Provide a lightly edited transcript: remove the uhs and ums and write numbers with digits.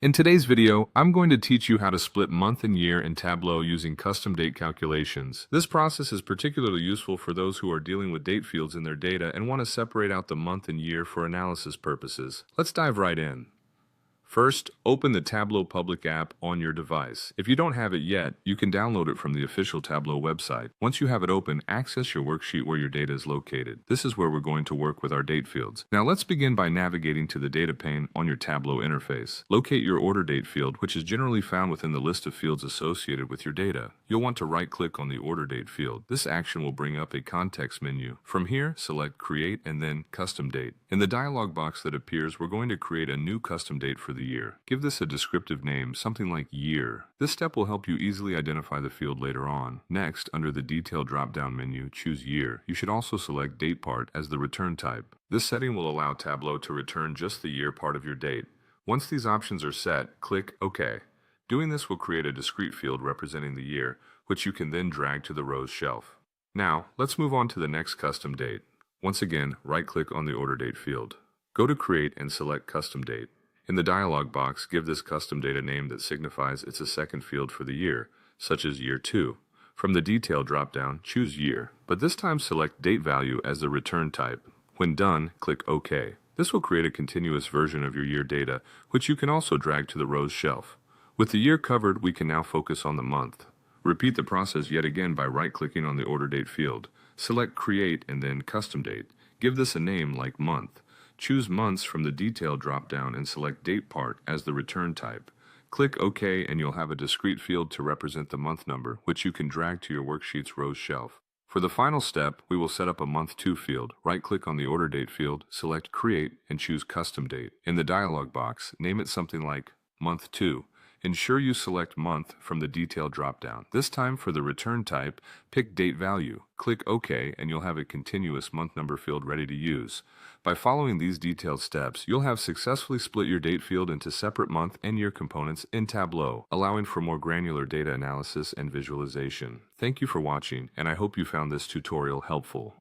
In today's video, I'm going to teach you how to split month and year in Tableau using custom date calculations. This process is particularly useful for those who are dealing with date fields in their data and want to separate out the month and year for analysis purposes. Let's dive right in. First, open the Tableau public app on your device. If you don't have it yet, you can download it from the official Tableau website. Once you have it open, access your worksheet where your data is located. This is where we're going to work with our date fields. Now let's begin by navigating to the data pane on your Tableau interface. Locate your order date field, which is generally found within the list of fields associated with your data. You'll want to right-click on the order date field. This action will bring up a context menu. From here, select Create and then Custom Date. In the dialog box that appears, we're going to create a new custom date for the year. Give this a descriptive name, something like year. This step will help you easily identify the field later on. Next, under the Detail drop-down menu, choose Year. You should also select Date Part as the return type. This setting will allow Tableau to return just the year part of your date. Once these options are set, click OK. Doing this will create a discrete field representing the year, which you can then drag to the rows shelf. Now, let's move on to the next custom date. Once again, right-click on the Order Date field. Go to Create and select Custom Date. In the dialog box, give this custom date a name that signifies it's a second field for the year, such as Year 2. From the Detail drop-down, choose Year, but this time select Date Value as the return type. When done, click OK. This will create a continuous version of your year data, which you can also drag to the rows shelf. With the year covered, we can now focus on the month. Repeat the process yet again by right-clicking on the Order Date field. Select Create and then Custom Date. Give this a name like Month. Choose Months from the Detail drop-down and select Date Part as the return type. Click OK and you'll have a discrete field to represent the month number, which you can drag to your worksheet's rows shelf. For the final step, we will set up a Month 2 field. Right-click on the Order Date field, select Create, and choose Custom Date. In the dialog box, name it something like Month 2. Ensure you select Month from the Detail drop-down. This time for the return type, pick Date Value. Click OK and you'll have a continuous month number field ready to use. By following these detailed steps, you'll have successfully split your date field into separate month and year components in Tableau, allowing for more granular data analysis and visualization. Thank you for watching, and I hope you found this tutorial helpful.